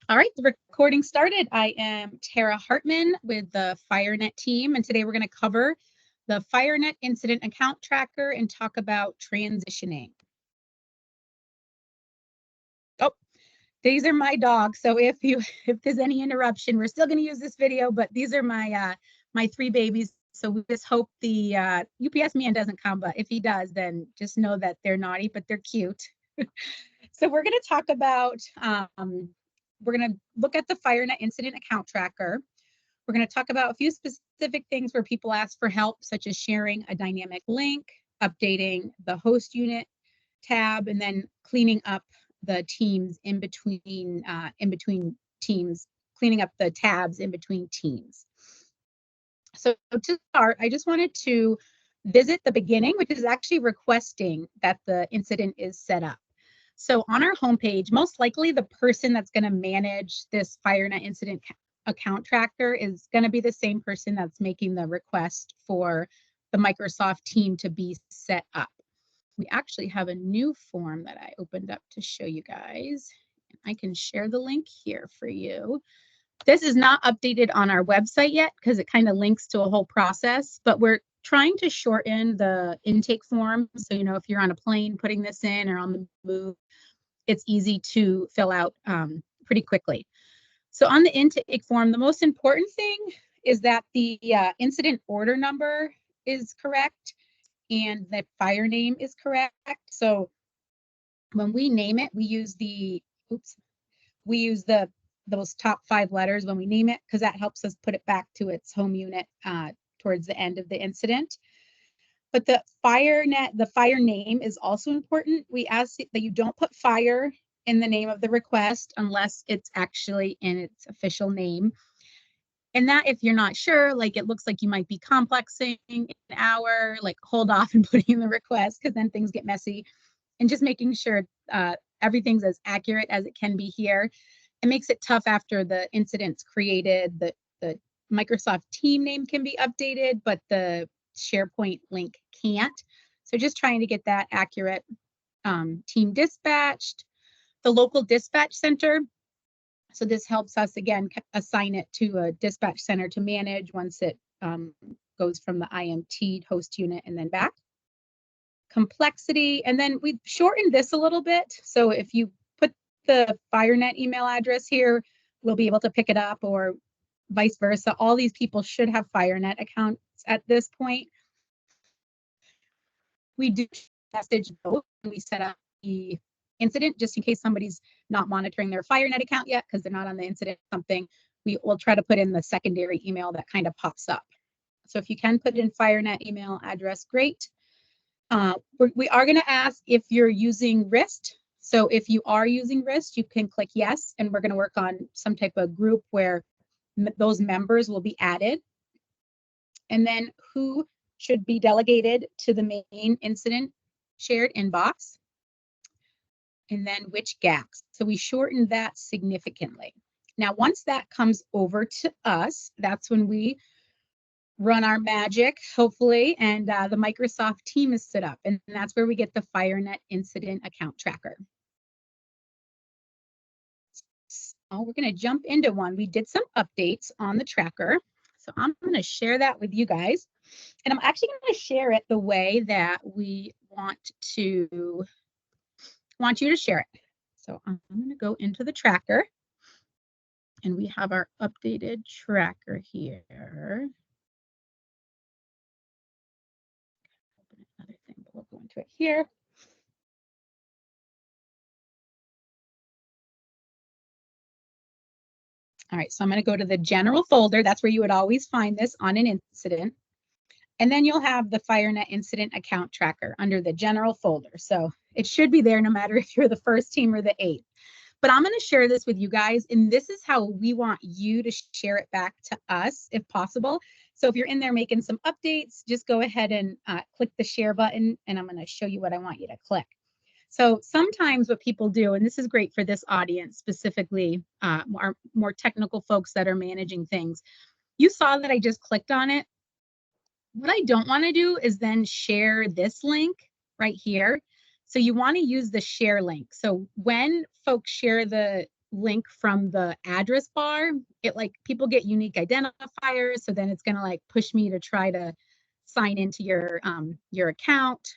All right, the recording started. I am Tara Hartman with the FireNet team, and today we're going to cover the FireNet incident account tracker and talk about transitioning. Oh, these are my dogs. So if there's any interruption, we're still going to use this video, but these are my my three babies. So we just hope the UPS man doesn't come, but if he does, then just know that they're naughty, but they're cute. So we're going to talk about, we're going to look at the FireNet incident account tracker. We're going to talk about a few specific things where people ask for help, such as sharing a dynamic link, updating the host unit tab, and then cleaning up the teams in between teams, cleaning up the tabs in between teams. So to start, I just wanted to visit the beginning, which is actually requesting that the incident is set up. So on our homepage, most likely the person that's going to manage this FireNet incident account tracker is going to be the same person that's making the request for the Microsoft team to be set up. We actually have a new form that I opened up to show you guys. I can share the link here for you. This is not updated on our website yet because it kind of links to a whole process, but we're trying to shorten the intake form. So, you know, if you're on a plane putting this in or on the move, it's easy to fill out pretty quickly. So on the intake form, the most important thing is that the incident order number is correct and the fire name is correct. So when we name it, we use those top 5 letters when we name it, because that helps us put it back to its home unit towards the end of the incident. But the FireNet, the fire name is also important. We ask that you don't put fire in the name of the request unless it's actually in its official name. And that, if you're not sure, like it looks like you might be complexing an hour, like hold off and putting in the request, because then things get messy. And just making sure everything's as accurate as it can be here. It makes it tough after the incident's created. The Microsoft team name can be updated, but the SharePoint link can't. So just trying to get that accurate. Team dispatched, the local dispatch center. So this helps us, again, assign it to a dispatch center to manage once it goes from the IMT host unit and then back. Complexity, and then we shortened this a little bit. So if you put the FireNet email address here, we'll be able to pick it up, or vice versa. All these people should have FireNet accounts at this point. We do message both when we set up the incident, just in case somebody's not monitoring their FireNet account yet because they're not on the incident something. We will try to put in the secondary email that kind of pops up. So if you can put in FireNet email address, great. We are going to ask if you're using RIST. So if you are using RIST, you can click yes, and we're going to work on some type of group where those members will be added. And then who should be delegated to the main incident shared inbox. And then which GACs. So we shortened that significantly. Now, once that comes over to us, that's when we run our magic, hopefully, and the Microsoft team is set up. And that's where we get the FireNet incident account tracker. So we're going to jump into one. We did some updates on the tracker. So I'm going to share that with you guys. And I'm actually going to share it the way that we want you to share it. So I'm going to go into the tracker. And we have our updated tracker here. Another thing, but we'll go into it here. All right, so I'm going to go to the general folder. That's where you would always find this on an incident. And then you'll have the FireNet incident account tracker under the general folder. So it should be there no matter if you're the first team or the 8th. But I'm going to share this with you guys, and this is how we want you to share it back to us if possible. So if you're in there making some updates, just go ahead and click the share button, and I'm going to show you what I want you to click. So sometimes what people do, and this is great for this audience, specifically our more technical folks that are managing things. You saw that I just clicked on it. What I don't want to do is then share this link right here. So you want to use the share link. So when folks share the link from the address bar, it like people get unique identifiers. So then it's going to like push me to try to sign into your account.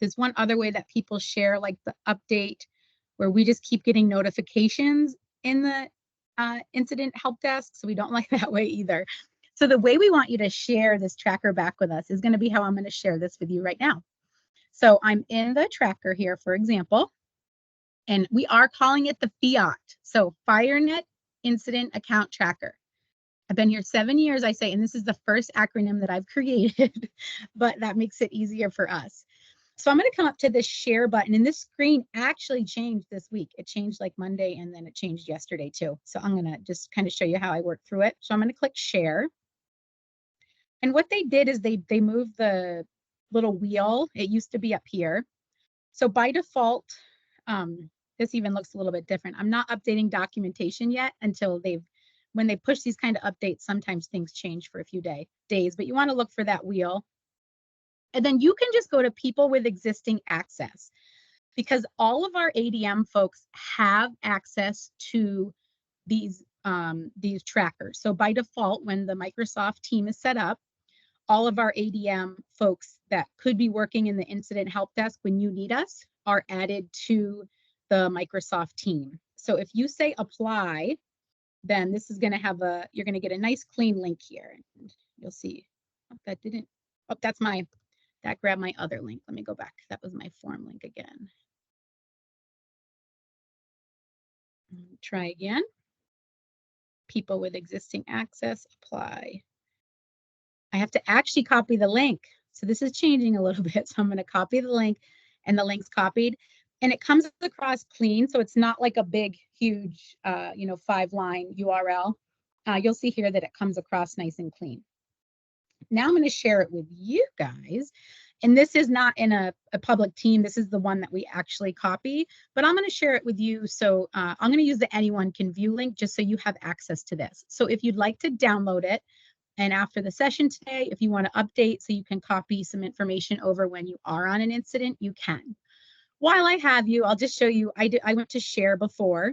There's one other way that people share like the update where we just keep getting notifications in the incident help desk. So we don't like that way either. So the way we want you to share this tracker back with us is going to be how I'm going to share this with you right now. So I'm in the tracker here, for example, and we are calling it the FIAT. So FireNet Incident Account Tracker. I've been here 7 years, I say, and this is the first acronym that I've created, but that makes it easier for us. So I'm going to come up to this share button, and this screen actually changed this week. It changed like Monday, and then it changed yesterday too. So I'm going to just kind of show you how I work through it. So I'm going to click share. And what they did is they moved the little wheel. It used to be up here. So by default, this even looks a little bit different. I'm not updating documentation yet until when they push these kind of updates, sometimes things change for a few days, but you want to look for that wheel. And then you can just go to people with existing access, because all of our ADM folks have access to these trackers. So by default, when the Microsoft team is set up, all of our ADM folks that could be working in the incident help desk when you need us are added to the Microsoft team. So if you say apply, then this is going to have you're going to get a nice clean link here. And you'll see, that grabbed my other link. Let me go back. That was my form link again. Try again. People with existing access, apply. I have to actually copy the link. So this is changing a little bit. So I'm going to copy the link, and the link's copied, and it comes across clean. So it's not like a big, huge, 5-line URL. You'll see here that it comes across nice and clean. Now I'm going to share it with you guys. And this is not in a public team. This is the one that we actually copy, but I'm going to share it with you. So I'm going to use the anyone can view link just so you have access to this. So if you'd like to download it, and after the session today, if you want to update so you can copy some information over when you are on an incident, you can. While I have you, I'll just show you, I went to share before.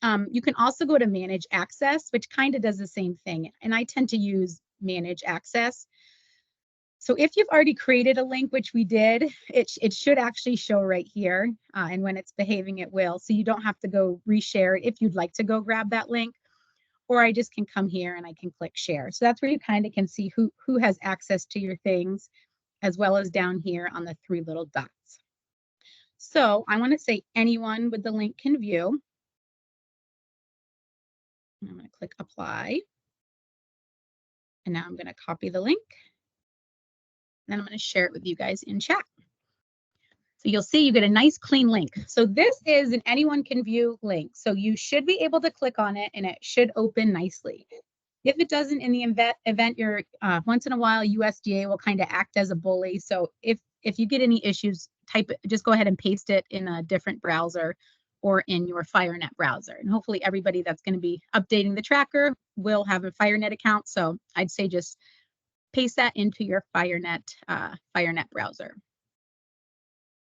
You can also go to manage access, which kind of does the same thing. And I tend to use manage access. So if you've already created a link, which we did, it should actually show right here. And when it's behaving, it will. So you don't have to go reshare it if you'd like to go grab that link. Or I just can come here and I can click share. So that's where you kind of can see who has access to your things, as well as down here on the 3 little dots. So I want to say anyone with the link can view. I'm going to click apply. And now I'm going to copy the link. And then I'm going to share it with you guys in chat. So you'll see you get a nice clean link. So this is an anyone can view link. So you should be able to click on it and it should open nicely. If it doesn't in the event you're once in a while, USDA will kind of act as a bully. So if you get any issues, just go ahead and paste it in a different browser or in your FireNet browser. And hopefully everybody that's going to be updating the tracker will have a FireNet account. So I'd say just paste that into your FireNet browser.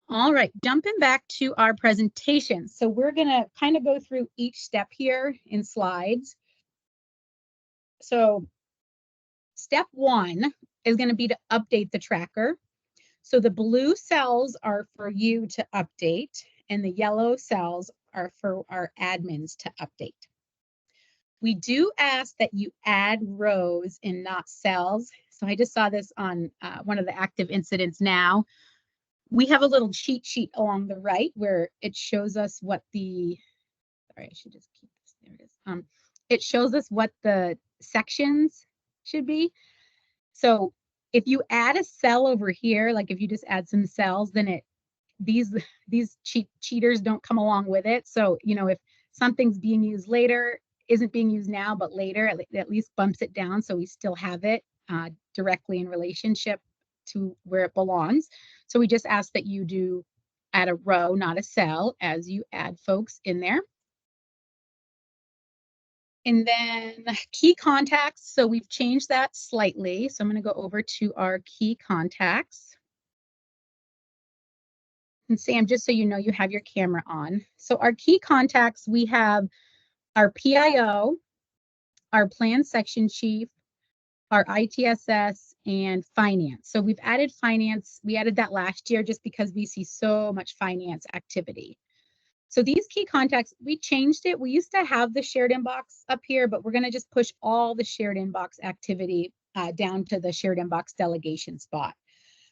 All right, jumping back to our presentation. So we're going to kind of go through each step here in slides. So step 1 is going to be to update the tracker. So the blue cells are for you to update, and the yellow cells are for our admins to update. We do ask that you add rows and not cells. So I just saw this on one of the active incidents now. We have a little cheat sheet along the right where it shows us what sorry, I should just keep this, there it is. It shows us what the sections should be. So if you add a cell over here, like if you just add some cells, then these cheaters don't come along with it. So, if something's being used later, isn't being used now, but later, at least bumps it down so we still have it directly in relationship to where it belongs. So we just ask that you do add a row, not a cell, as you add folks in there. And then key contacts. So we've changed that slightly. So I'm going to go over to our key contacts. And Sam, just so you know, you have your camera on. So our key contacts, we have our PIO, our plan section chief, our ITSS, and finance. So we've added finance. We added that last year just because we see so much finance activity. So these key contacts, we changed it. We used to have the shared inbox up here, but we're going to just push all the shared inbox activity down to the shared inbox delegation spot.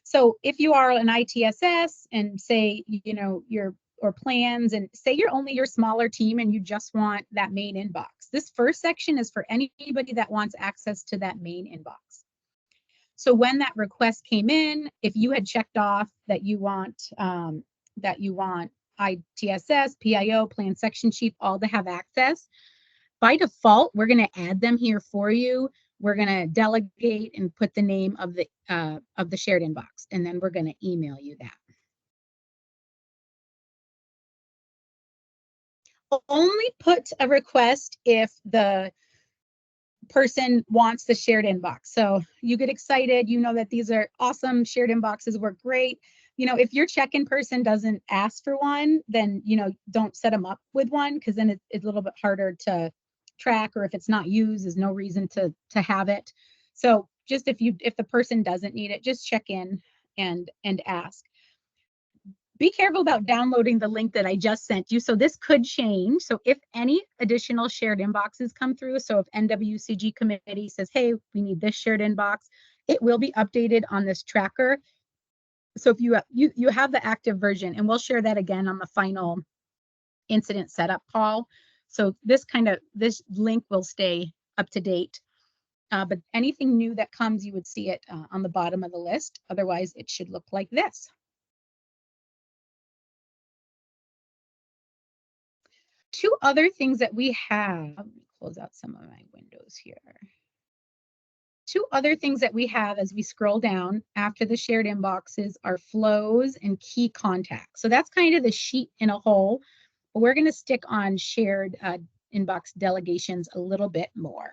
So if you are an ITSS and say, you know, or plans and say you're only your smaller team and you just want that main inbox, this first section is for anybody that wants access to that main inbox. So when that request came in, if you had checked off that you want ITSS, PIO, plan section chief, all to have access, by default, we're going to add them here for you. We're going to delegate and put the name of the shared inbox, and then we're going to email you that. Only put a request if the person wants the shared inbox. So you get excited, you know that these are awesome, shared inboxes work great. You know, if your check-in person doesn't ask for one, then, you know, don't set them up with one, because then it's a little bit harder to track, or if it's not used, there's no reason to have it. So just if the person doesn't need it, just check in and ask. Be careful about downloading the link that I just sent you. So this could change. So if any additional shared inboxes come through, so if NWCG committee says, hey, we need this shared inbox, it will be updated on this tracker. So if you have the active version, and we'll share that again on the final incident setup call. So this link will stay up to date. But anything new that comes, you would see it on the bottom of the list. Otherwise, it should look like this. Two other things that we have, let me close out some of my windows here. Two other things that we have as we scroll down after the shared inboxes are flows and key contacts. So that's kind of the sheet in a whole, but we're going to stick on shared inbox delegations a little bit more.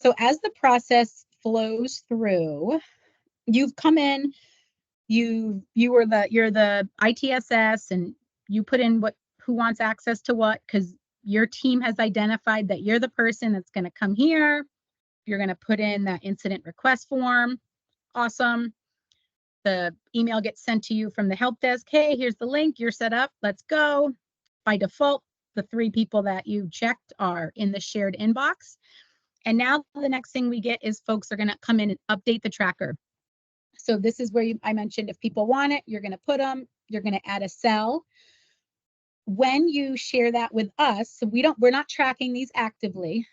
So as the process flows through, you've come in, you're the ITSS, and you put in who wants access to what, because your team has identified that you're the person that's going to come here. You're going to put in that incident request form. Awesome. The email gets sent to you from the help desk. Hey, here's the link. You're set up. Let's go. By default, the 3 people that you checked are in the shared inbox. And now the next thing we get is folks are going to come in and update the tracker. So this is where I mentioned if people want it, you're going to put them, you're going to add a cell. When you share that with us, so we're not tracking these actively.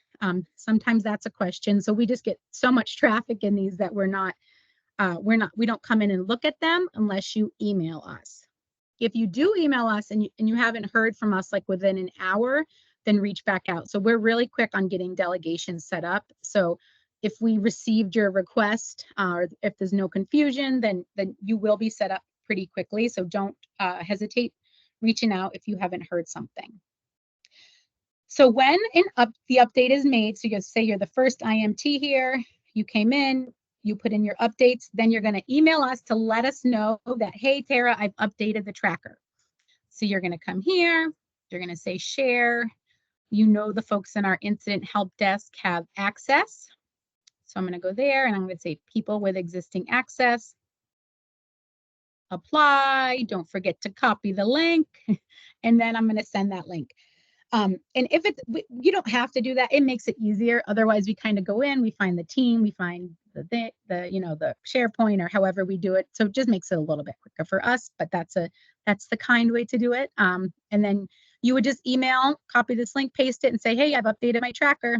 Sometimes that's a question. So we just get so much traffic in these that we don't come in and look at them unless you email us. If you do email us and you haven't heard from us like within an hour, then reach back out. So we're really quick on getting delegations set up. So if we received your request, or if there's no confusion, then you will be set up pretty quickly. So don't hesitate reaching out if you haven't heard something. So when the update is made, so you say you're the first IMT here, you came in, you put in your updates, then you're going to email us to let us know that, hey, Tara, I've updated the tracker. So you're going to come here, you're going to say share. You know the folks in our incident help desk have access. So I'm going to go there and I'm going to say people with existing access. Apply. Don't forget to copy the link. And then I'm going to send that link. And if you don't have to do that, it makes it easier. Otherwise, we kind of go in, we find the team, we find the SharePoint or however we do it. So it just makes it a little bit quicker for us, but that's the kind way to do it. And then you would just email, copy this link, paste it, and say, hey, I've updated my tracker.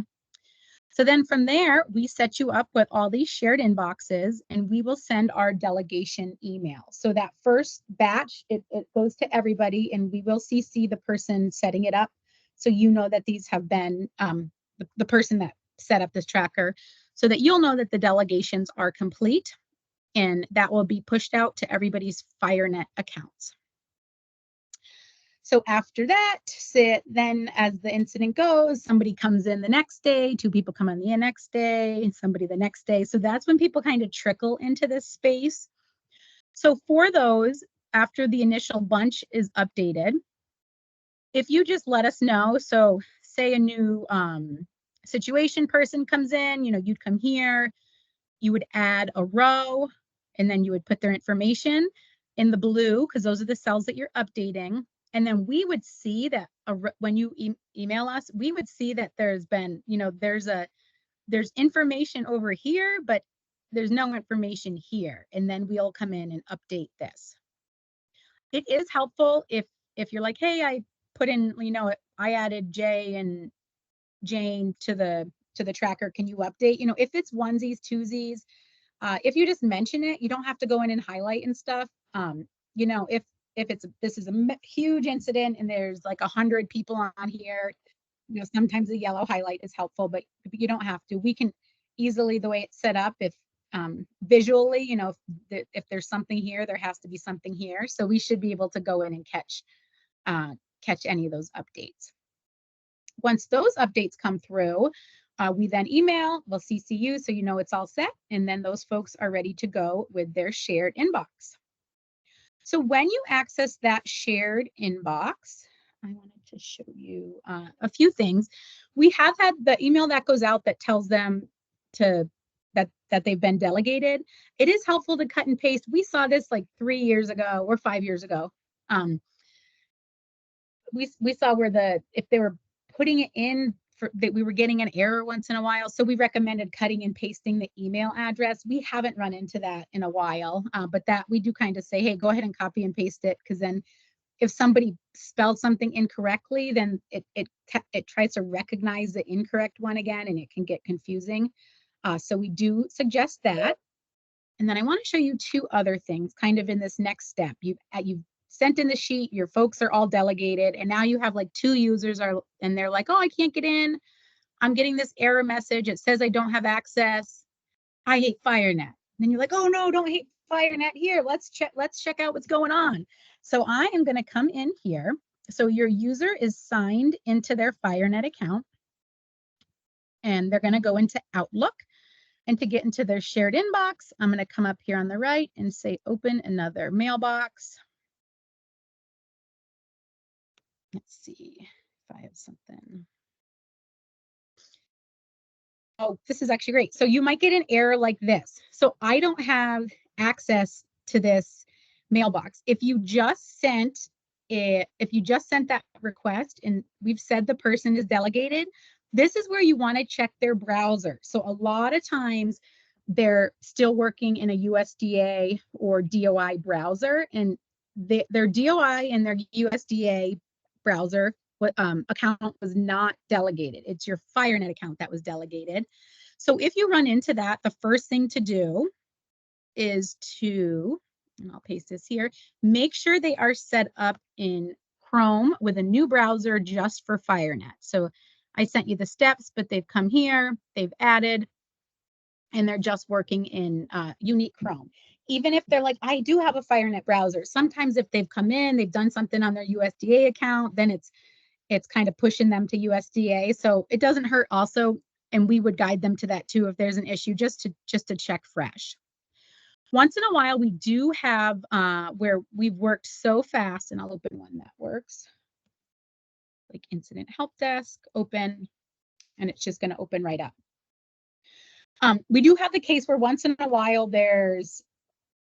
So then from there, we set you up with all these shared inboxes, and we will send our delegation email. So that first batch, it goes to everybody, and we will CC the person setting it up. So you know that these have been the person that set up this tracker, so that you'll know that the delegations are complete, and that will be pushed out to everybody's FireNet accounts. So after that, then as the incident goes, somebody comes in the next day, 2 people come in the next day, and somebody the next day. So that's when people kind of trickle into this space. So for those, after the initial bunch is updated, if you just let us know, so say a new situation person comes in, you'd come here, you would add a row, and then you would put their information in the blue because those are the cells that you're updating. And then we would see that when you email us, we would see that there's been, there's information over here, but there's no information here. And then we'll come in and update this. It is helpful if you're like, hey, I put in, I added Jay and Jane to the tracker. Can you update? If it's onesies, twosies, if you just mention it, you don't have to go in and highlight and stuff. If this is a huge incident and there's like 100 people on here, sometimes the yellow highlight is helpful, but you don't have to. We can easily, the way it's set up, if visually, if there's something here, there has to be something here. So we should be able to go in and catch any of those updates. Once those updates come through, we then email, we'll CC you so you know it's all set, and then those folks are ready to go with their shared inbox. So when you access that shared inbox, I wanted to show you a few things. We have had the email that goes out that tells them that they've been delegated. It is helpful to cut and paste. We saw this like 3 years ago or 5 years ago. We saw where if they were putting it in, that we were getting an error once in a while. So we recommended cutting and pasting the email address. We haven't run into that in a while, but that we do kind of say, hey, go ahead and copy and paste it, because then if somebody spelled something incorrectly, then it tries to recognize the incorrect one again, and it can get confusing. So we do suggest that. And then I want to show you 2 other things kind of in this next step. You've sent in the sheet, your folks are all delegated, and now you have like 2 users and they're like, oh, I can't get in. I'm getting this error message. It says I don't have access. I hate FireNet. And then you're like, oh no, don't hate FireNet. Here, let's check out what's going on. So I am going to come in here. So your user is signed into their FireNet account, and they're going to go into Outlook. And to get into their shared inbox, I'm going to come up here on the right and say open another mailbox. Let's see if I have something. Oh, this is actually great. So you might get an error like this. So I don't have access to this mailbox. If you just sent that request and we've said the person is delegated, this is where you want to check their browser. So a lot of times they're still working in a USDA or DOI browser, and their DOI and their USDA browser account was not delegated. It's your FireNet account that was delegated. So if you run into that, the first thing to do is and I'll paste this here, make sure they are set up in Chrome with a new browser just for FireNet. So I sent you the steps, but they've come here, they've added, and they're just working in unique Chrome. Even if they're like, I do have a FireNet browser, sometimes if they've come in, they've done something on their USDA account, then it's kind of pushing them to USDA. So it doesn't hurt also, and we would guide them to that too if there's an issue, just to check fresh. Once in a while, we do have where we've worked so fast, and I'll open one that works, like Incident Help Desk, open, and it's just going to open right up. We do have the case where once in a while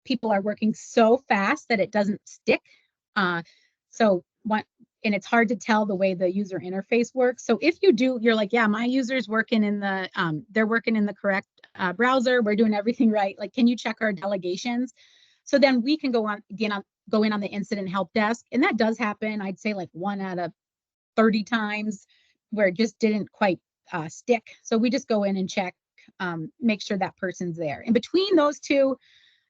people are working so fast that it doesn't stick. And it's hard to tell the way the user interface works. So if you're like, yeah, my user's working in they're working in the correct browser, we're doing everything right. Like, can you check our delegations? So then we can go in on the Incident Help Desk, and that does happen. I'd say like 1 out of 30 times where it just didn't quite stick. So we just go in and check, make sure that person's there. In between those 2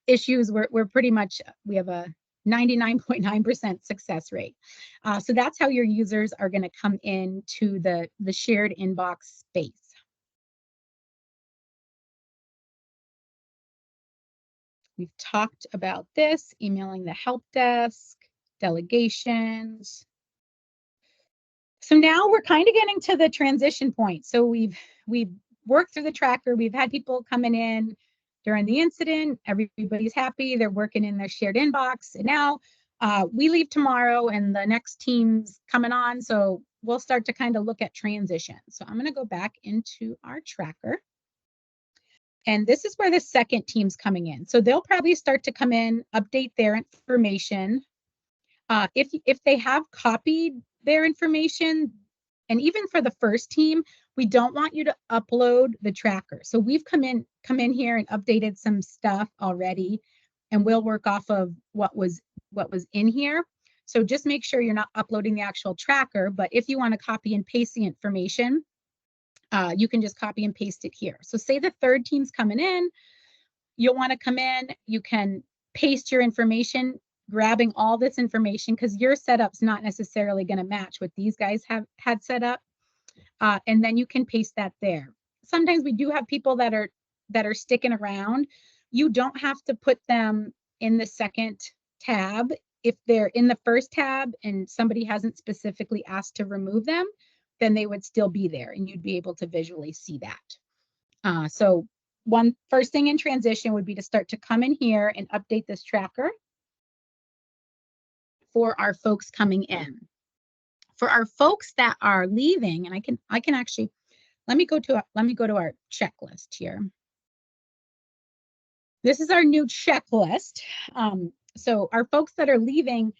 issues, we're pretty much, we have a 99.9% success rate. So that's how your users are going to come into the shared inbox space. We've talked about this, emailing the help desk, delegations. So now we're kind of getting to the transition point. So we've worked through the tracker. We've had people coming in during the incident. Everybody's happy. They're working in their shared inbox. And now We leave tomorrow and the next team's coming on. So we'll start to kind of look at transition. So I'm going to go back into our tracker. And this is where the second team's coming in. So they'll probably start to come in, update their information. If they have copied their information, and even for the first team, we don't want you to upload the tracker. So we've come in here and updated some stuff already, and we'll work off of what was in here. So just make sure you're not uploading the actual tracker, but if you want to copy and paste the information, you can just copy and paste it here. So say the third team's coming in, you'll want to come in, you can paste your information, grabbing all this information because your setup's not necessarily going to match what these guys had set up. And then you can paste that there. Sometimes we do have people that are sticking around. You don't have to put them in the second tab. If they're in the first tab and somebody hasn't specifically asked to remove them, then they would still be there and you'd be able to visually see that. So one first thing in transition would be to start to come in here and update this tracker for our folks coming in. For our folks that are leaving, and I can actually, let me go to our checklist here. This is our new checklist. So our folks that are leaving,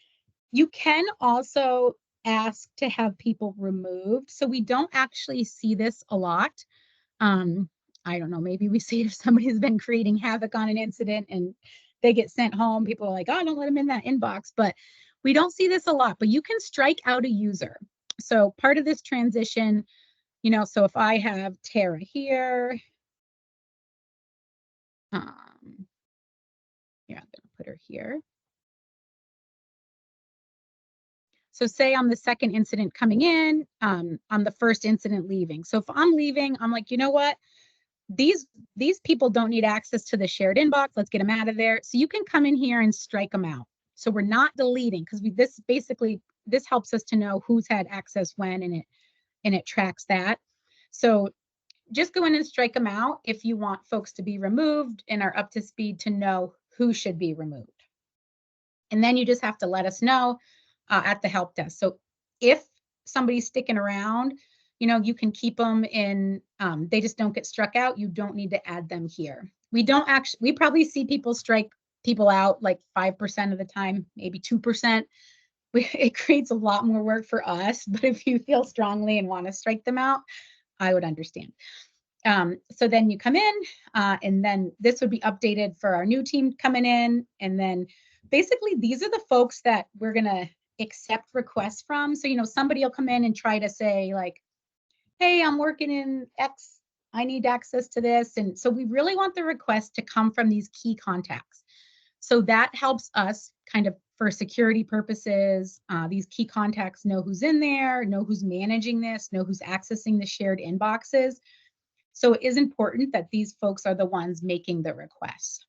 you can also ask to have people removed. So we don't actually see this a lot. I don't know, maybe we see if somebody's been creating havoc on an incident and they get sent home, people are like, oh, don't let them in that inbox. But we don't see this a lot, but you can strike out a user. So part of this transition, you know, so if I have Tara here, yeah, I'm gonna put her here. So say I'm the second incident coming in, I'm the first incident leaving. So if I'm leaving, I'm like, you know what? These people don't need access to the shared inbox. Let's get them out of there. So you can come in here and strike them out. So we're not deleting because this helps us to know who's had access when, and it tracks that. So just go in and strike them out if you want folks to be removed and are up to speed to know who should be removed. And then you just have to let us know at the help desk. So if somebody's sticking around, you know, you can keep them in, they just don't get struck out. You don't need to add them here. We probably see people strike people out like 5% of the time, maybe 2%. It creates a lot more work for us, but if you feel strongly and want to strike them out, I would understand. So then you come in, and then this would be updated for our new team coming in. And then basically these are the folks that we're going to accept requests from. So, you know, somebody will come in and try to say like, hey, I'm working in X, I need access to this. And so we really want the request to come from these key contacts. So that helps us kind of for security purposes, these key contacts know who's in there, know who's managing this, know who's accessing the shared inboxes. So it is important that these folks are the ones making the requests.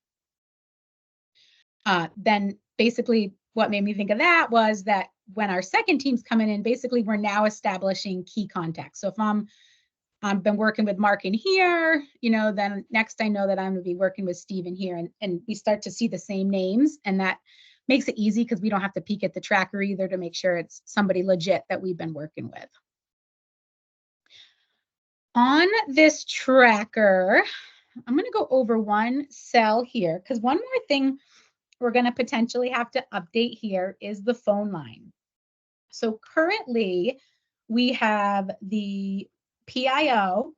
Then basically what made me think of that was that when our second team's coming in, basically we're now establishing key contacts. So if I've been working with Mark in here, you know, then next I know that I'm going to be working with Stephen here, and we start to see the same names, and that makes it easy because we don't have to peek at the tracker either to make sure it's somebody legit that we've been working with. On this tracker, I'm going to go over one cell here because one more thing we're going to potentially have to update here is the phone line. So currently we have the PIO,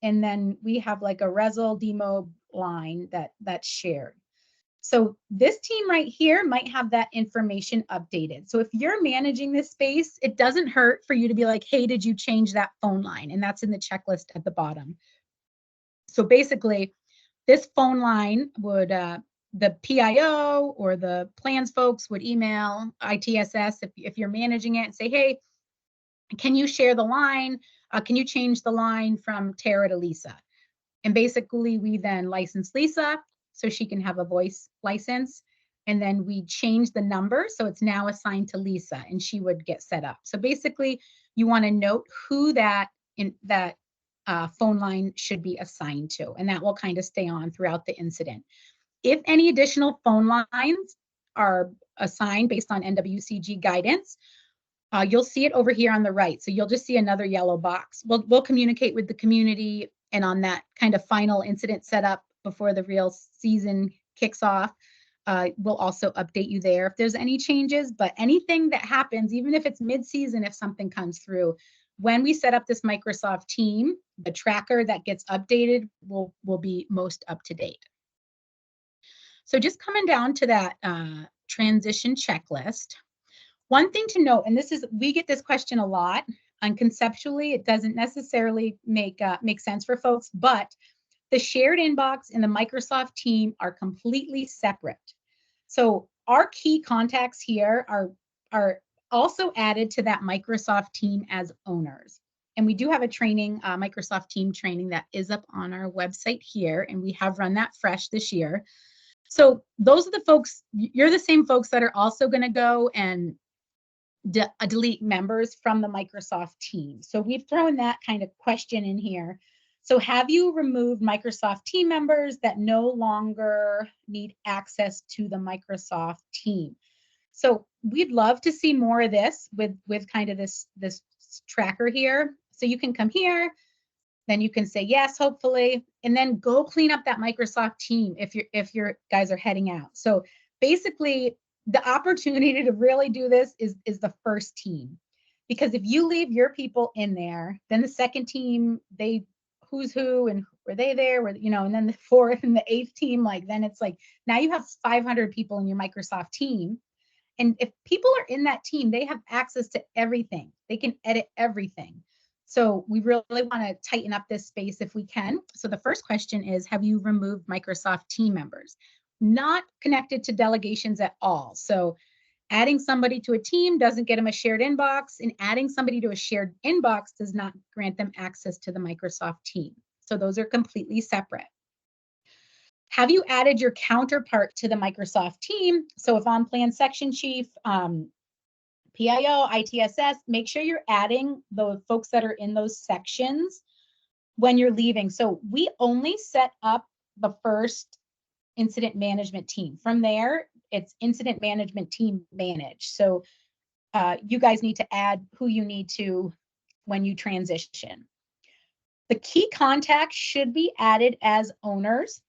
and then we have like a Resol demo line that's shared. So this team right here might have that information updated. So if you're managing this space, it doesn't hurt for you to be like, hey, did you change that phone line? And that's in the checklist at the bottom. So basically, this phone line would, the PIO or the plans folks would email ITSS if you're managing it and say, hey, can you share the line? Can you change the line from Tara to Lisa? And basically, we then license Lisa so she can have a voice license. And then we change the number. So it's now assigned to Lisa and she would get set up. So basically, you want to note who that phone line should be assigned to. And that will kind of stay on throughout the incident. If any additional phone lines are assigned based on NWCG guidance. You'll see it over here on the right. So you'll just see another yellow box. We'll communicate with the community, and on that kind of final incident setup before the real season kicks off, we'll also update you there if there's any changes. But anything that happens, even if it's mid-season, if something comes through, when we set up this Microsoft team, the tracker that gets updated will be most up to date. So just coming down to that transition checklist, one thing to note, and this is, we get this question a lot, and conceptually it doesn't necessarily make sense for folks, but the shared inbox and the Microsoft team are completely separate. So our key contacts here are also added to that Microsoft team as owners. And we do have a training, Microsoft team training, that is up on our website here, and we have run that fresh this year. So those are the folks, you're the same folks that are also going to go and delete members from the Microsoft team. So we've thrown that kind of question in here. So have you removed Microsoft team members that no longer need access to the Microsoft team? So we'd love to see more of this with kind of this tracker here. So you can come here, then you can say yes, hopefully, and then go clean up that Microsoft team if your guys are heading out. So basically, the opportunity to really do this is the first team, because if you leave your people in there, then the second team, they who's who and were they there, and then the fourth and the eighth team, like then it's like now you have 500 people in your Microsoft team, and if people are in that team, they have access to everything. They can edit everything. So we really want to tighten up this space if we can. So the first question is, have you removed Microsoft team members? Not connected to delegations at all. So adding somebody to a team doesn't get them a shared inbox, and adding somebody to a shared inbox does not grant them access to the Microsoft team. So those are completely separate. Have you added your counterpart to the Microsoft team? So if on plan section chief, PIO, ITSS, make sure you're adding the folks that are in those sections when you're leaving. So we only set up the first incident management team. From there, it's incident management team managed. So you guys need to add who you need to when you transition. The key contacts should be added as owners.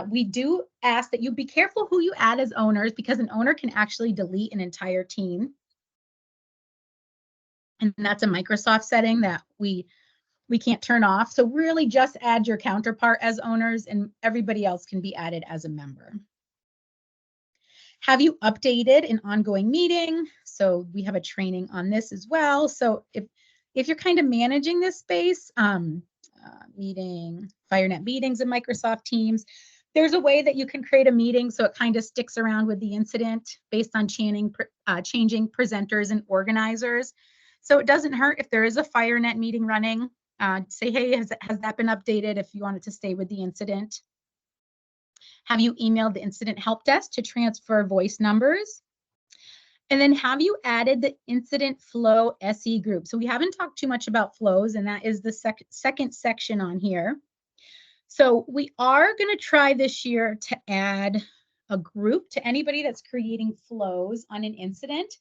We do ask that you be careful who you add as owners, because an owner can actually delete an entire team. And that's a Microsoft setting that we can't turn off. So really just add your counterpart as owners, and everybody else can be added as a member. Have you updated an ongoing meeting? So we have a training on this as well. So if you're kind of managing this space, FireNet meetings and Microsoft Teams, there's a way that you can create a meeting so it kind of sticks around with the incident based on changing presenters and organizers. So it doesn't hurt if there is a FireNet meeting running. Say, hey, has that been updated if you want it to stay with the incident? Have you emailed the incident help desk to transfer voice numbers? And then have you added the incident flow SE group? So we haven't talked too much about flows, and that is the second section on here. So we are going to try this year to add a group to anybody that's creating flows on an incident.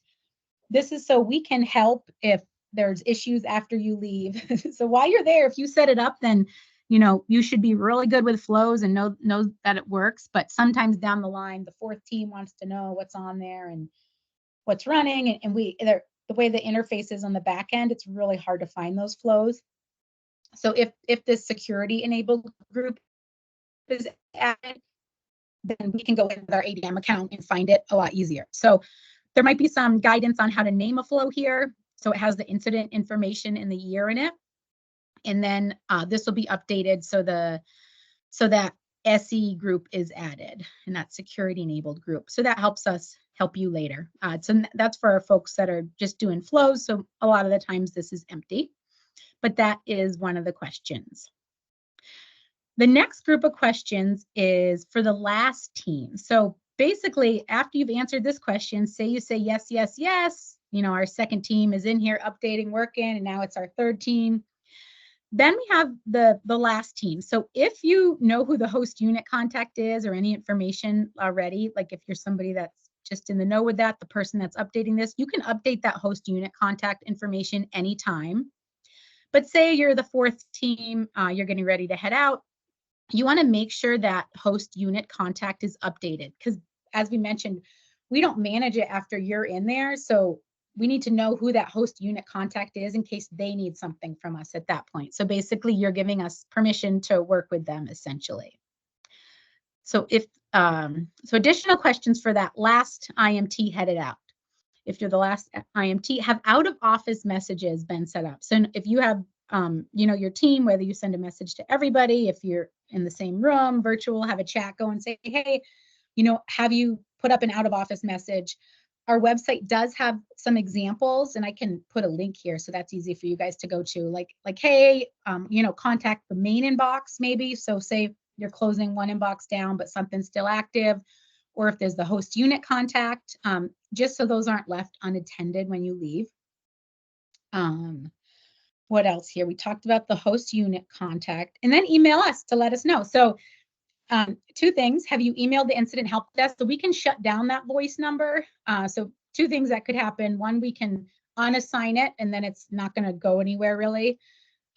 This is so we can help if there's issues after you leave. So while you're there, if you set it up, then you should be really good with flows and know that it works. But sometimes down the line, the fourth team wants to know what's on there and what's running, and the way the interface is on the back end, it's really hard to find those flows. So if this security enabled group is added, then we can go in with our ADM account and find it a lot easier. So there might be some guidance on how to name a flow here. So it has the incident information and the year in it. And then this will be updated so that SE group is added, and that security enabled group. So that helps us help you later. So that's for our folks that are just doing flows. So a lot of the times this is empty, but that is one of the questions. The next group of questions is for the last team. So basically, after you've answered this question, say you say yes, yes, yes, our second team is in here updating, working, and now it's our third team. Then we have the last team. So if you know who the host unit contact is or any information already, like if you're somebody that's just in the know with that, the person that's updating this. You can update that host unit contact information anytime. But say you're the fourth team, you're getting ready to head out. You want to make sure that host unit contact is updated because, as we mentioned, we don't manage it after you're in there. So we need to know who that host unit contact is in case they need something from us at that point. So basically, you're giving us permission to work with them essentially. So if so additional questions for that last IMT headed out. If you're the last IMT, have out of office messages been set up? So if you have your team, whether you send a message to everybody, if you're in the same room, virtual, have a chat, go and say, hey, have you put up an out of office message? Our website does have some examples, and I can put a link here so that's easy for you guys to go to. Like hey, contact the main inbox maybe. So say you're closing one inbox down, but something's still active, or if there's the host unit contact, just so those aren't left unattended when you leave. What else here? We talked about the host unit contact, and then email us to let us know. So two things. Have you emailed the incident help desk? So we can shut down that voice number. So two things that could happen. One, we can unassign it, and then it's not going to go anywhere really.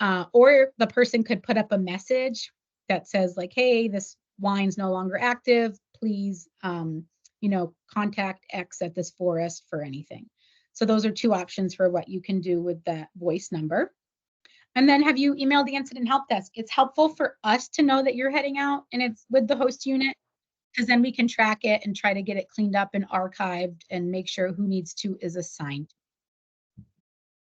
Or the person could put up a message that says like, hey, this line's no longer active. Please, contact X at this forest for anything. So those are two options for what you can do with that voice number. And then have you emailed the incident help desk? It's helpful for us to know that you're heading out and it's with the host unit, because then we can track it and try to get it cleaned up and archived and make sure who needs to is assigned.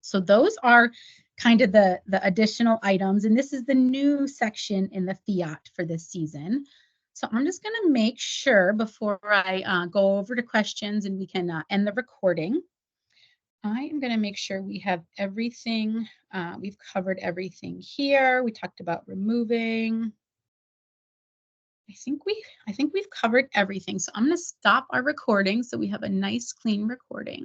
So those are kind of the additional items. And this is the new section in the Fiat for this season. So I'm just going to make sure before I go over to questions and we can end the recording. I am going to make sure we have everything. We've covered everything here. We talked about removing. I think we've covered everything. So I'm going to stop our recording so we have a nice clean recording.